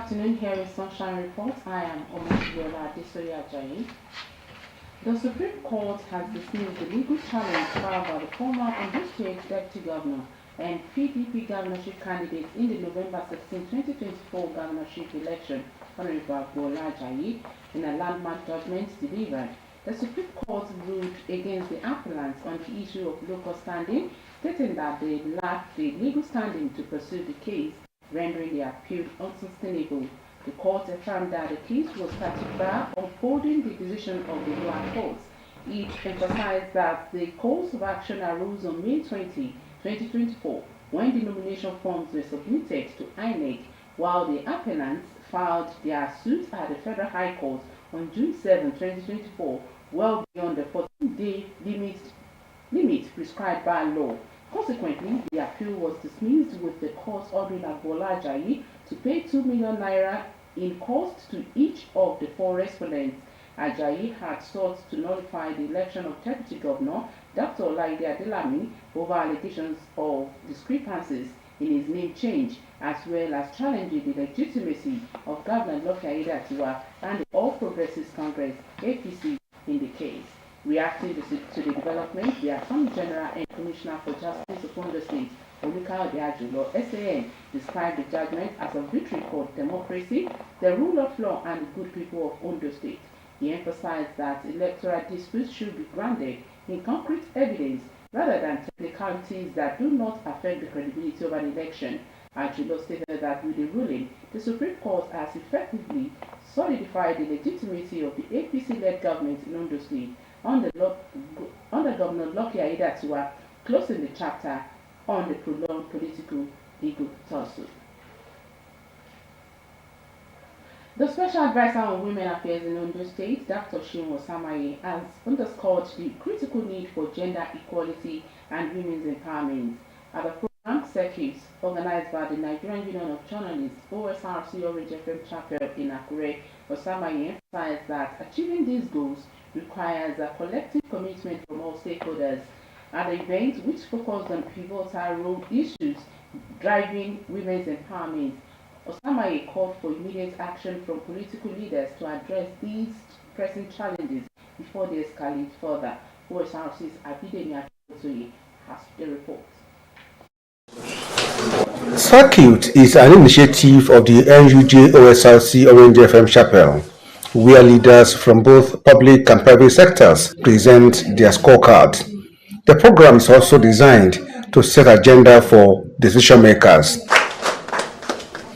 afternoon, here is Sunshine Report. I am Osrc. The Supreme Court has dismissed the legal challenge filed by the former Ondo State Deputy Governor and PDP governorship candidate in the November 16, 2024 governorship election, Honorable Osrc, in a landmark judgment delivered. The Supreme Court ruled against the appellants on the issue of local standing, stating that they lacked the legal standing to pursue the case, rendering the appeal unsustainable. The court affirmed that the case was particular, upholding the decision of the lower courts. It emphasized that the course of action arose on May 20, 2024, when the nomination forms were submitted to INEC, while the appellants filed their suit at the Federal High Court on June 7, 2024, well beyond the 14-day limit prescribed by law. Consequently, the appeal was dismissed, with the court ordering Osrc to pay 2 million naira in cost to each of the four respondents. Ajayi had sought to nullify the election of Deputy Governor Dr. Olaide Adelami over allegations of discrepancies in his name change, as well as challenging the legitimacy of Governor Lucky Aiyedatiwa and the All Progressives Congress (APC) in the case. Reacting to the development, the Attorney General and Commissioner for Justice of Ondo State, Olukayode Ajulo, SAN, described the judgment as a victory for democracy, the rule of law, and the good people of Ondo State. He emphasized that electoral disputes should be grounded in concrete evidence rather than technicalities that do not affect the credibility of an election. Ajulo stated that with the ruling, the Supreme Court has effectively solidified the legitimacy of the APC-led government in Ondo State under Governor Lucky Aiyedatiwa, closing the chapter on the prolonged political legal tussle. The Special Advisor on Women Affairs in Ondo State, Dr. Osrc, has underscored the critical need for gender equality and women's empowerment. At the program circuit organized by the Nigerian Union of Journalists, Osrc Orange FM Chapel in Akure, Osrc emphasized that achieving these goals requires a collective commitment from all stakeholders. At the event, which focused on pivotal role issues driving women's empowerment, Osrc called for immediate action from political leaders to address these pressing challenges before they escalate further. Osrc's Abidemi Akintoye has the report. Circuit is an initiative of the NUJ Osrc Orange FM Chapel, where leaders from both public and private sectors present their scorecard. The program is also designed to set agenda for decision makers.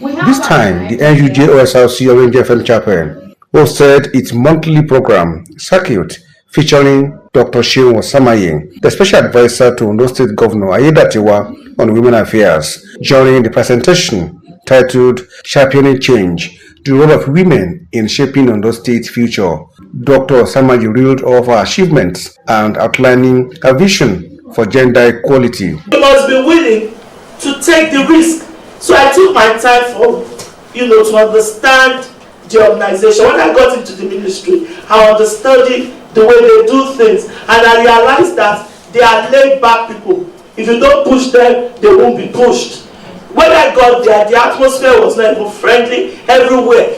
This time, the NUJ Osrc Orange FM Chapel hosted its monthly program, Circuit, featuring Dr. Osrc, the Special Advisor to Ondo State Governor Aiyedatiwa on Women Affairs. During the presentation, titled Championing Change, the role of women in shaping Ondo State's future, Dr. Osrc reeled off her achievements and outlining a vision for gender equality. You must be willing to take the risk. So I took my time to understand the organization. When I got into the ministry, I understood the way they do things, and I realized that they are laid back people. If you don't push them, they won't be pushed. When I got there, the atmosphere was not even friendly everywhere.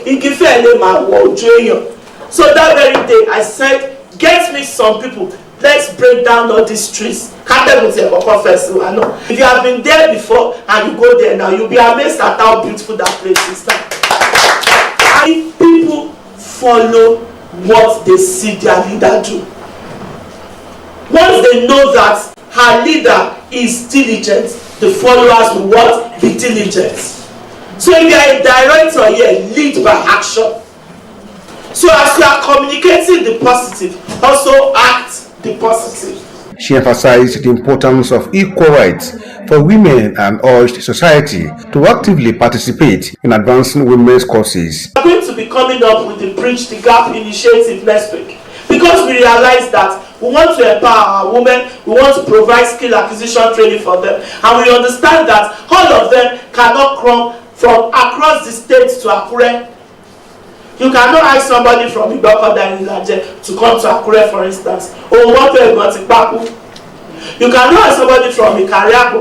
So that very day, I said, get me some people. Let's break down all these trees. If you have been there before and you go there now, you'll be amazed at how beautiful that place is now. And people follow what they see their leader do. Once they know that her leader is diligent, the followers will what? Be diligent. So if you are a director here, lead by action. So as you are communicating the positive, also act the positive. She emphasized the importance of equal rights for women and urged society to actively participate in advancing women's causes. We are going to be coming up with the Bridge the Gap initiative next week, because we realize that we want to empower our women, we want to provide skill acquisition training for them, and we understand that all of them cannot come from across the state to Akure. You cannot ask somebody from Ibadan to come to Akure, for instance. You cannot ask somebody from Ikaria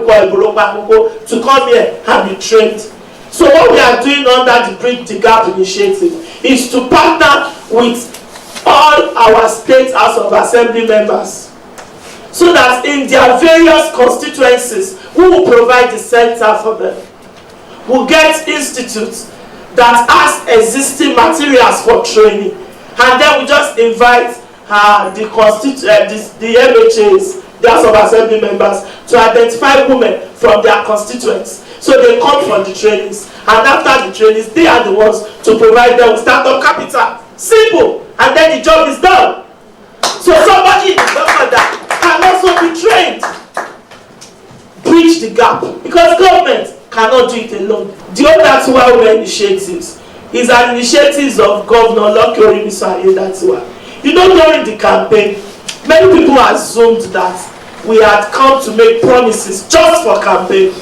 to come here and be trained. So what we are doing under the Bridge the Gap initiative is to partner with all our state House of Assembly members, so that in their various constituencies, we will provide the center for them. We'll get institutes that has existing materials for training, and then we just invite the MHAs, the House of Assembly members, to identify women from their constituents. So they come for the trainings, and after the trainings, they are the ones to provide them with startup capital. Simple, and then the job is done. So somebody in the government that can also be trained. Bridge the gap, because government cannot do it alone. The other two initiatives is an initiative of Governor Lucky Orimiso. You know, during the campaign, many people assumed that we had come to make promises just for campaign.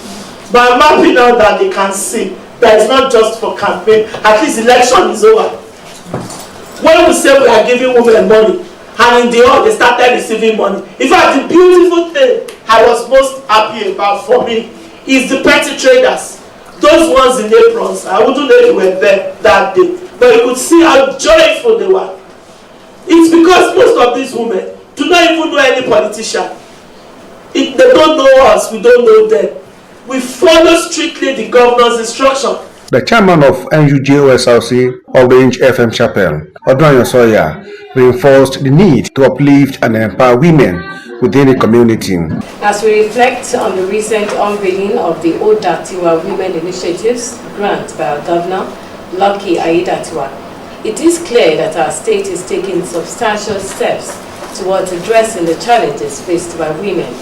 But I'm happy now that they can see that it's not just for campaign. At least election is over. When we say we are giving women money, and in the end they started receiving money. In fact, the beautiful thing I was most happy about for me is the petty traders. Those ones in aprons. I wouldn't know if you were there that day, but you could see how joyful they were. It's because most of these women do not even know any politician. They don't know us, we don't know them. We follow strictly the governor's instruction. The chairman of NUJ Osrc Orange FM Chapel, Odran Soya, reinforced the need to uplift and empower women within the community. As we reflect on the recent unveiling of the Odatiwa Women Initiatives grant by our governor, Lucky Aiyedatiwa, it is clear that our state is taking substantial steps towards addressing the challenges faced by women.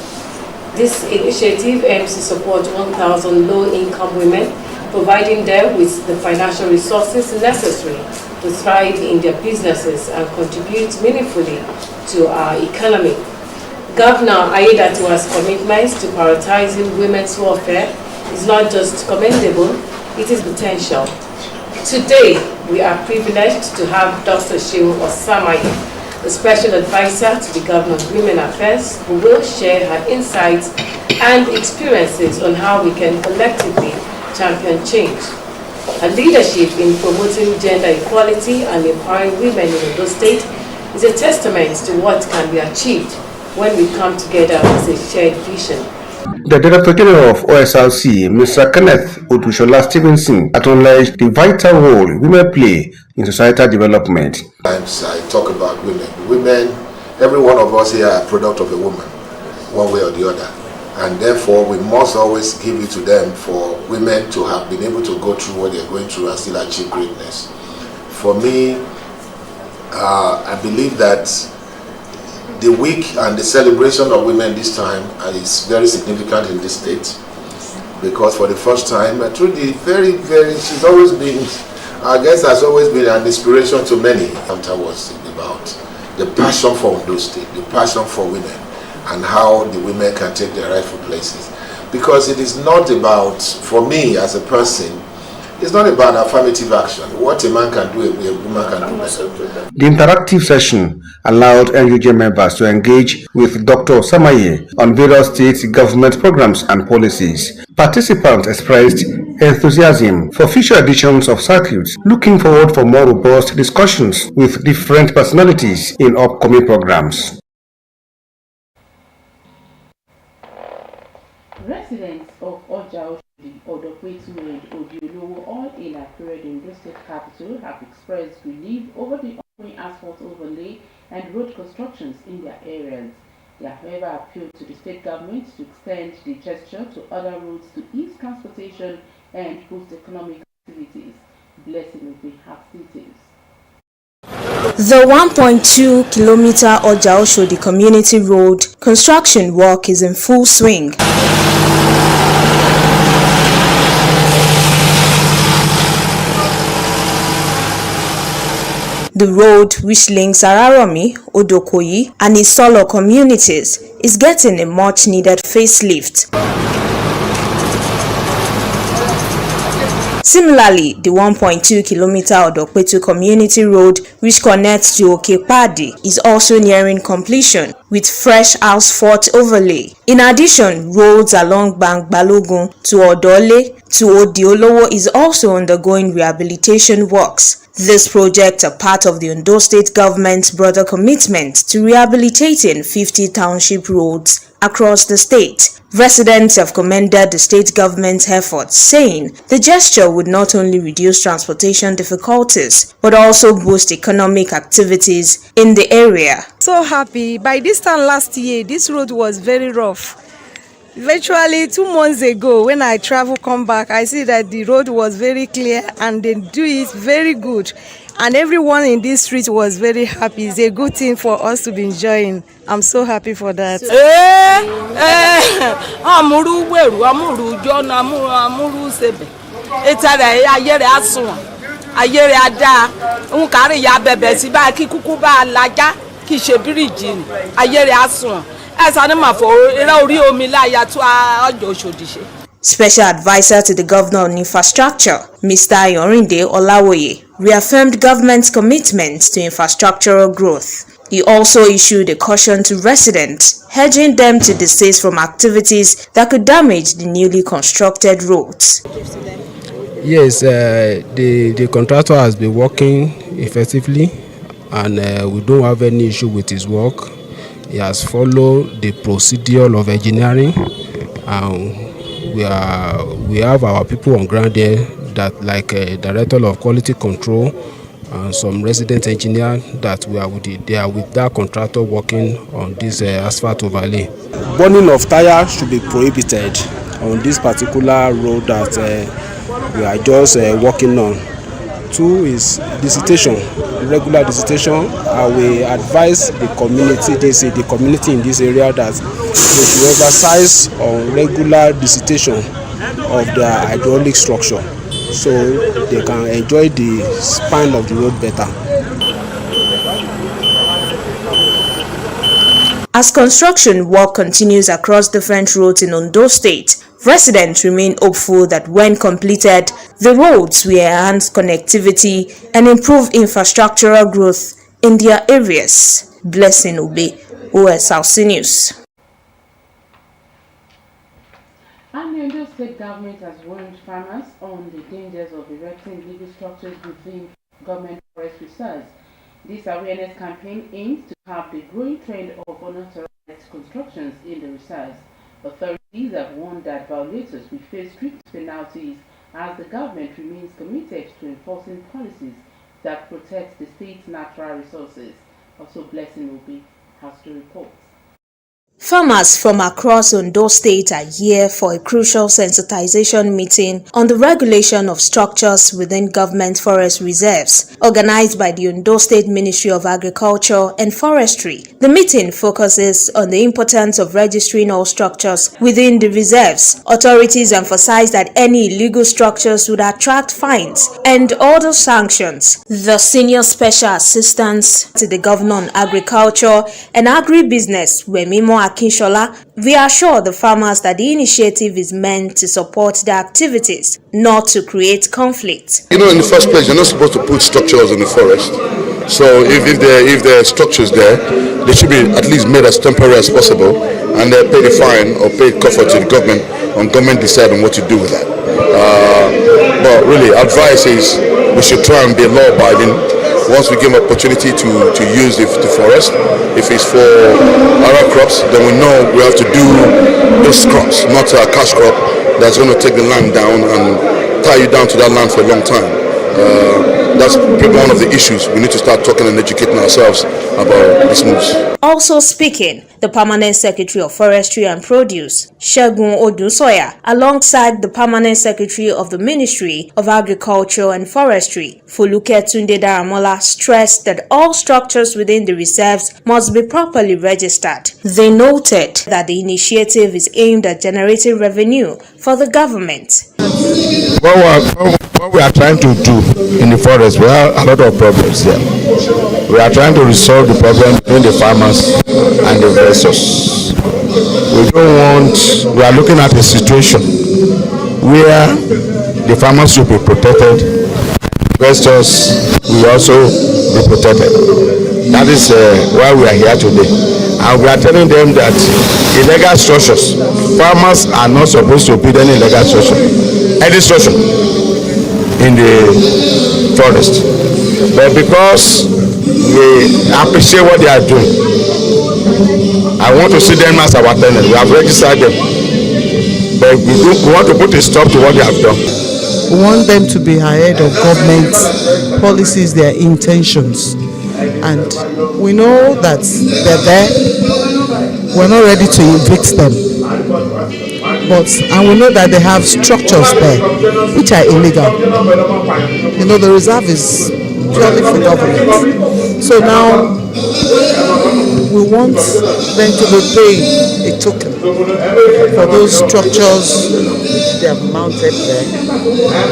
This initiative aims to support 1,000 low-income women, providing them with the financial resources necessary to thrive in their businesses and contribute meaningfully to our economy. Governor Aiyedatiwa's commitment to prioritizing women's welfare is not just commendable, it is potential. Today, we are privileged to have Dr. Shehu Osamaye, the Special Advisor to the Governor of Women Affairs, who will share her insights and experiences on how we can collectively champion change. Her leadership in promoting gender equality and empowering women in Ondo State is a testament to what can be achieved when we come together as a shared vision. The Director General of Osrc, Mr. Kenneth Odushola Stevenson, acknowledged the vital role women play in societal development. Sometimes I talk about women. Women, every one of us here are a product of a woman, one way or the other. And therefore, we must always give it to them for women to have been able to go through what they're going through and still achieve greatness. For me, I believe that the week and the celebration of women this time is very significant in this state, because for the first time, truly she's always been, I guess has always been an inspiration to many. That was about the passion for Ondo State, the passion for women, and how the women can take their rightful places. Because it is not about, for me as a person, it's not about affirmative action. What a man can do, a woman can do better. The interactive session allowed NUJ members to engage with Dr. Osamaye on various state government programs and policies. Participants expressed enthusiasm for future editions of circuits, looking forward for more robust discussions with different personalities in upcoming programs. Residents of Osrc, Odokwetu and Odiolowo, all in Akure, the Ondo State capital, have expressed relief over the ongoing asphalt overlay and road constructions in their areas. They have however appealed to the state government to extend the gesture to other roads to ease transportation and boost economic activities. Blessing will be have details. The 1.2-kilometer Oja-Oshodi Community Road construction work is in full swing. The road, which links Araromi, Odokoyi, and Isolo communities, is getting a much-needed facelift. Similarly, the 1.2-kilometer Odokwetu Community Road, which connects to Okepadi, is also nearing completion, with fresh asphalt overlay. In addition, roads along Bank Balogun to Odole to Odiolowo is also undergoing rehabilitation works. These projects are part of the Ondo State government's broader commitment to rehabilitating 50 township roads across the state. Residents have commended the state government's efforts, saying the gesture would not only reduce transportation difficulties, but also boost economic activities in the area. So happy. By this time last year, this road was very rough. Virtually 2 months ago, when I come back, I see that the road was very clear and they do it very good. And everyone in this street was very happy. It's a good thing for us to be enjoying. I'm so happy for that. Special Advisor to the Governor on Infrastructure, Mr. Ayorinde Olawoye, reaffirmed government's commitment to infrastructural growth. He also issued a caution to residents, urging them to desist from activities that could damage the newly constructed roads. Yes, the contractor has been working effectively, and we don't have any issue with his work. He has followed the procedure of engineering, and we have our people on ground there, that like a director of quality control and some resident engineer that they are with that contractor working on this asphalt overlay. Burning of tire should be prohibited on this particular road that we are just working on. 2 is visitation, regular visitation. I will advise the community in this area that they should exercise on regular visitation of the hydraulic structure, so they can enjoy the span of the road better. As construction work continues across different roads in Ondo State, residents remain hopeful that when completed, the roads will enhance connectivity and improve infrastructural growth in their areas. Blessing Obe, Osrc News. And the Ondo State government has warned farmers on the dangers of erecting illegal structures within government forest reserves. This awareness campaign aims to curb the growing trend of unauthorized constructions in the reserves. Authorities have warned that violators will face strict penalties as the government remains committed to enforcing policies that protect the state's natural resources. Also, Blessing Obi has to report. Farmers from across Ondo State are here for a crucial sensitization meeting on the regulation of structures within government forest reserves, organized by the Ondo State Ministry of Agriculture and Forestry. The meeting focuses on the importance of registering all structures within the reserves. Authorities emphasize that any illegal structures would attract fines and other sanctions. The Senior Special Assistant to the Governor on Agriculture and Agribusiness, Wemimo Akinshola, reassure the farmers that the initiative is meant to support their activities, not to create conflict. In the first place, you're not supposed to put structures in the forest. So if there are structures there, they should be at least made as temporary as possible, and pay the fine or pay comfort to the government, and government decide on what to do with that. But really, advice is we should try and be law-abiding. Once we give an opportunity to use the forest, if it's for other crops, then we know we have to do those crops, not a cash crop that's going to take the land down and tie you down to that land for a long time. That's one of the issues. We need to start talking and educating ourselves about these moves. Also speaking, the Permanent Secretary of Forestry and Produce, Segun Odusoya, alongside the Permanent Secretary of the Ministry of Agriculture and Forestry, Foluke Tunde Daramola, stressed that all structures within the reserves must be properly registered. They noted that the initiative is aimed at generating revenue for the government. What we are trying to do in the forest, we have a lot of problems here. We are trying to resolve the problem between the farmers and the investors. We are looking at a situation where the farmers should be protected, investors will also be protected. That is why we are here today. and we are telling them that illegal structures, farmers are not supposed to build any illegal structure, in the forest. But because we appreciate what they are doing, I want to see them as our tenants. We have registered them, but we want to put a stop to what they have done. We want them to be ahead of government policies, their intentions. And we know that they're there. We're not ready to evict them. And we know that they have structures there which are illegal. You know, the reserve is purely for government. So now we want them to be paying a token for those structures they have mounted there,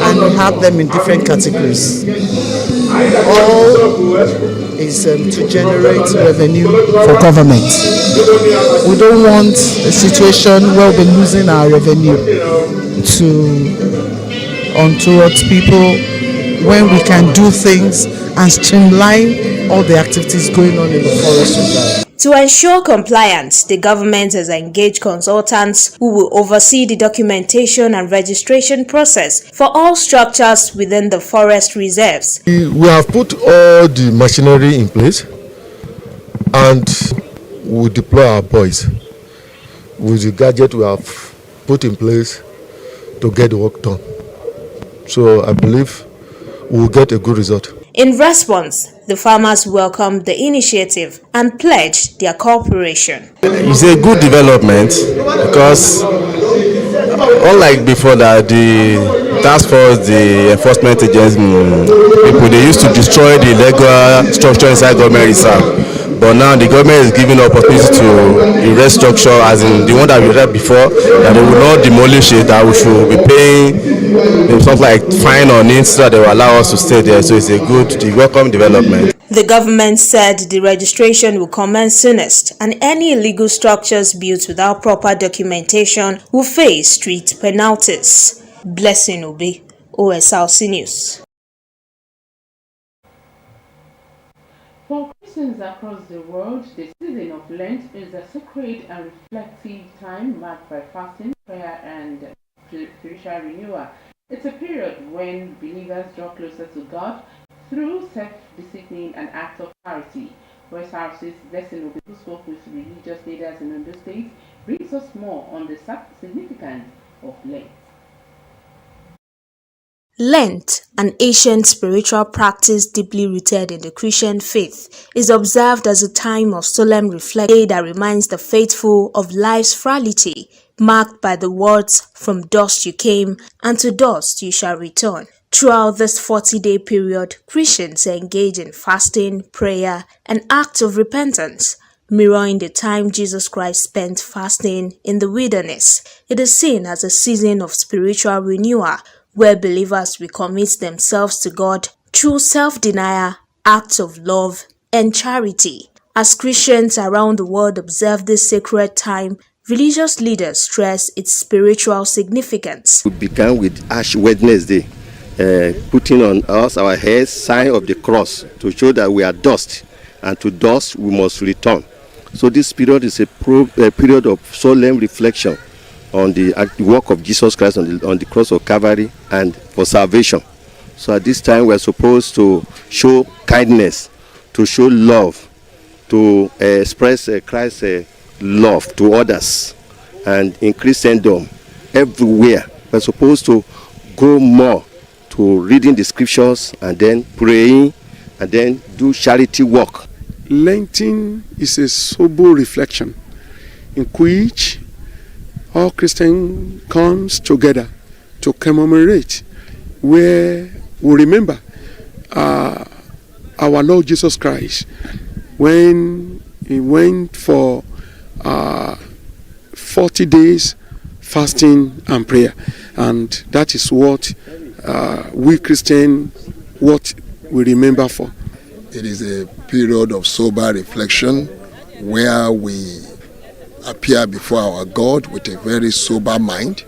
and we have them in different categories. All is to generate revenue for government. We don't want a situation where we'll be losing our revenue towards people when we can do things and streamline all the activities going on in the forest reserve. To ensure compliance, the government has engaged consultants who will oversee the documentation and registration process for all structures within the forest reserves. We have put all the machinery in place and we deploy our boys with the gadget we have put in place to get the work done. So I believe we will get a good result. In response, the farmers welcomed the initiative and pledged their cooperation. It's a good development because unlike before that, the task force, the enforcement agents, people, they used to destroy the legal structure inside government reserve. But now the government is giving opportunity to erect structure, as in the one that we read before, that they will not demolish it, that we should be paying something like fine on it so that they will allow us to stay there. So it's a good, welcome development. The government said the registration will commence soonest, and any illegal structures built without proper documentation will face strict penalties. Blessing Obi, Osrc News. For Christians across the world, the season of Lent is a sacred and reflective time marked by fasting, prayer, and spiritual renewal. It's a period when believers draw closer to God through self-discipline and acts of charity. Osrc's Blessing Obi, who spoke with religious leaders in Ondo State, brings us more on the significance of Lent. Lent, an ancient spiritual practice deeply rooted in the Christian faith, is observed as a time of solemn reflection that reminds the faithful of life's frailty, marked by the words, "From dust you came, and to dust you shall return." Throughout this 40-day period, Christians engage in fasting, prayer, and acts of repentance, mirroring the time Jesus Christ spent fasting in the wilderness. It is seen as a season of spiritual renewal, where believers will commit themselves to God through self-denial, acts of love, and charity. As Christians around the world observe this sacred time, religious leaders stress its spiritual significance. We began with Ash Wednesday, putting on us our heads sign of the cross to show that we are dust, and to dust we must return. So this period is a period of solemn reflection on the work of Jesus Christ on the cross of Calvary and for salvation. So at this time we are supposed to show kindness, to show love, to express Christ's love to others. And in Christendom, everywhere, we are supposed to go more to reading the scriptures and then praying and then do charity work. Lenten is a sober reflection in which all Christian comes together to commemorate, where we remember our Lord Jesus Christ when he went for 40 days fasting and prayer, and that is what we Christians what we remember for. It is a period of sober reflection where we appear before our God with a very sober mind,